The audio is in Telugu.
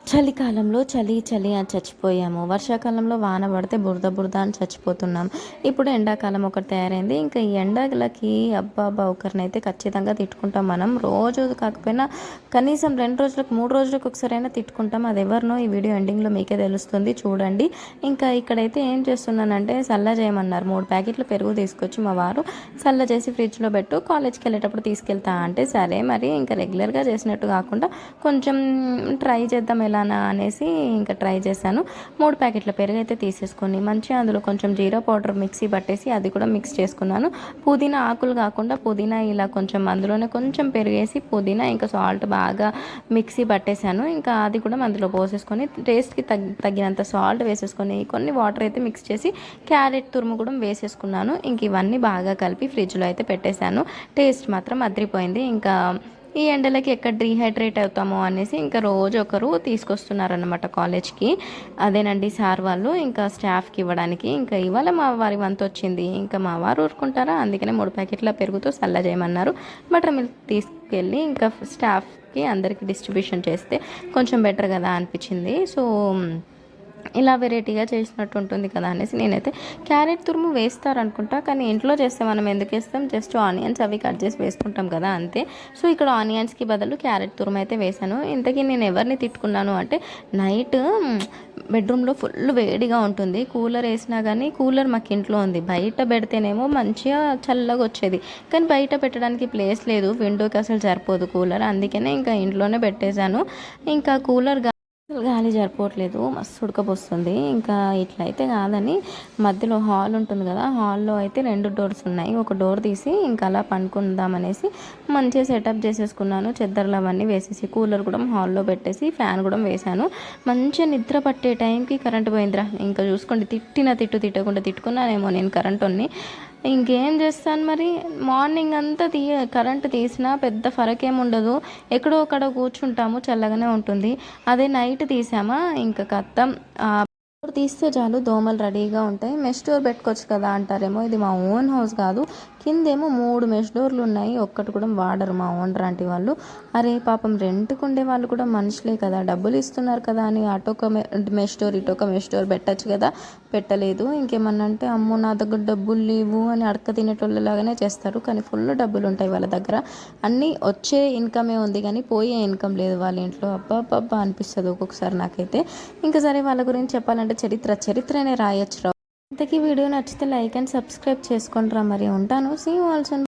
చలికాలంలో చలి చలి అని చచ్చిపోయాము. వర్షాకాలంలో వాన పడితే బురద బురద అని చచ్చిపోతున్నాం. ఇప్పుడు ఎండాకాలం ఒకటి తయారైంది. ఇంకా ఈ ఎండలకి అబ్బబ్బా! ఒకరినైతే ఖచ్చితంగా తిట్టుకుంటాం మనం. రోజు కాకపోయినా కనీసం 2 రోజులకు, 3 రోజులకు ఒకసారైనా తిట్టుకుంటాం. అది ఎవరినో ఈ వీడియో ఎండింగ్‌లో మీకే తెలుస్తుంది చూడండి. ఇంకా ఇక్కడైతే ఏం చేస్తున్నానంటే సల్ల చేయమన్నారు. 3 ప్యాకెట్ల పెరుగు తీసుకొచ్చి మా వారు సల్ల చేసి ఫ్రిడ్జ్‌లో పెట్టు, కాలేజ్‌కి వెళ్ళేటప్పుడు తీసుకెళ్తా అంటే, సరే మరి ఇంకా రెగ్యులర్‌గా చేసినట్టు కాకుండా కొంచెం ట్రై చేద్దాం ఎలానా అనేసి ఇంకా ట్రై చేశాను. 3 ప్యాకెట్ల పెరుగు అయితే తీసేసుకొని మంచిగా అందులో కొంచెం జీరా పౌడర్ మిక్సీ పట్టేసి అది కూడా మిక్స్ చేసుకున్నాను. పుదీనా ఆకులు కాకుండా పుదీనా ఇలా కొంచెం అందులోనే కొంచెం పెరిగేసి పుదీనా ఇంకా సాల్ట్ బాగా మిక్సీ పట్టేశాను. ఇంకా అది కూడా అందులో పోసేసుకొని టేస్ట్కి తగినంత సాల్ట్ వేసేసుకొని కొన్ని వాటర్ అయితే మిక్స్ చేసి క్యారెట్ తురుము కూడా వేసేసుకున్నాను. ఇంక ఇవన్నీ బాగా కలిపి ఫ్రిడ్జ్లో అయితే పెట్టేశాను. టేస్ట్ మాత్రం అదిరిపోయింది. ఇంకా ఈ ఎండలకి ఎక్కడ డీహైడ్రేట్ అవుతామో అనేసి ఇంకా రోజు ఒకరు తీసుకొస్తున్నారనమాట కాలేజ్కి. అదేనండి సార్ వాళ్ళు ఇంకా స్టాఫ్కి ఇవ్వడానికి. ఇంకా ఇవాళ మా వారి వంతు వచ్చింది. ఇంకా మా వారు ఊరుకుంటారా, అందుకనే 3 ప్యాకెట్ల పెరుగుతో సల్ల చేయమన్నారు. బటర్ మిల్క్ తీసుకెళ్ళి ఇంకా స్టాఫ్కి అందరికీ డిస్ట్రిబ్యూషన్ చేస్తే కొంచెం బెటర్ కదా అనిపించింది. సో ఇలా వెరైటీగా చేసినట్టు ఉంటుంది కదా అనేసి నేనైతే క్యారెట్ తురుము వేస్తారనుకుంటా, కానీ ఇంట్లో చేస్తే మనం ఎందుకు వేస్తాం, జస్ట్ ఆనియన్స్ అవి కట్ చేసి వేసుకుంటాం కదా అంతే. సో ఇక్కడ ఆనియన్స్కి బదులు క్యారెట్ తురుము అయితే వేశాను. ఇంతకీ నేను ఎవరిని తిట్టుకున్నాను అంటే, నైట్ బెడ్రూమ్లో ఫుల్ వేడిగా ఉంటుంది, కూలర్ వేసినా కానీ కూలర్ మాకు ఇంట్లో ఉంది, బయట పెడితేనేమో మంచిగా చల్లగా వచ్చేది, కానీ బయట పెట్టడానికి ప్లేస్ లేదు, విండోకి అసలు సరిపోదు కూలర్, అందుకనే ఇంకా ఇంట్లోనే పెట్టేశాను. ఇంకా కూలర్ గాలి సరిపోవట్లేదు, మస్తు ఉడకపోస్తుంది. ఇంకా ఇట్లయితే కాదని మధ్యలో హాల్ ఉంటుంది కదా, హాల్లో అయితే 2 డోర్స్ ఉన్నాయి. ఒక డోర్ తీసి ఇంకా అలా పండుకుందామనేసి మంచిగా సెటప్ చేసేసుకున్నాను. చెద్దర్లు అవన్నీ వేసేసి కూలర్ కూడా హాల్లో పెట్టేసి ఫ్యాన్ కూడా వేశాను. మంచిగా నిద్ర పట్టే టైంకి కరెంట్ పోయిందిరా. ఇంకా చూసుకోండి, తిట్టకుండా తిట్టుకున్నానేమో నేను కరెంటుని. ఇంకేం చేస్తాను మరి, మార్నింగ్ అంతా కరెంటు తీసినా పెద్ద ఫరక్ ఏమి ఉండదు, ఎక్కడో అక్కడ కూర్చుంటాము, చల్లగానే ఉంటుంది. అదే నైట్ తీసామా ఇంకా కత్తం డోర్ తీస్తే చాలు దోమలు రెడీగా ఉంటాయి. మెష్ డోర్ పెట్టుకోవచ్చు కదా అంటారేమో, ఇది మా ఓన్ హౌస్ కాదు, కిందేమో 3 మెష్ డోర్లు ఉన్నాయి, ఒక్కటి కూడా వాడరు మా ఓనర్ ఆంటీ వాళ్ళు. అరే పాపం రెంట్కి ఉండే వాళ్ళు కూడా మనుషులే కదా, డబ్బులు ఇస్తున్నారు కదా అని అటొక మెష్ డోర్ ఇటొక మెష్ డోర్ పెట్టచ్చు కదా, పెట్టలేదు. ఇంకేమన్నా అంటే అమ్మో నా దగ్గర డబ్బులు లేవు అని అడక తినేటోళ్ళలాగానే చేస్తారు, కానీ ఫుల్ డబ్బులు ఉంటాయి వాళ్ళ దగ్గర. అన్నీ వచ్చే ఇన్కమే ఉంది కానీ పోయే ఇన్కమ్ లేదు వాళ్ళ ఇంట్లో. అబ్బా అనిపిస్తుంది ఒక్కొక్కసారి నాకైతే. ఇంకా సరే వాళ్ళ గురించి చెప్పాలంటే చరిత్రనే రాయొచ్చు. ఇంతకీ వీడియో నచ్చితే లైక్ అండ్ సబ్స్క్రైబ్ చేసుకోండి రా. మరి ఉంటాను. See you all soon.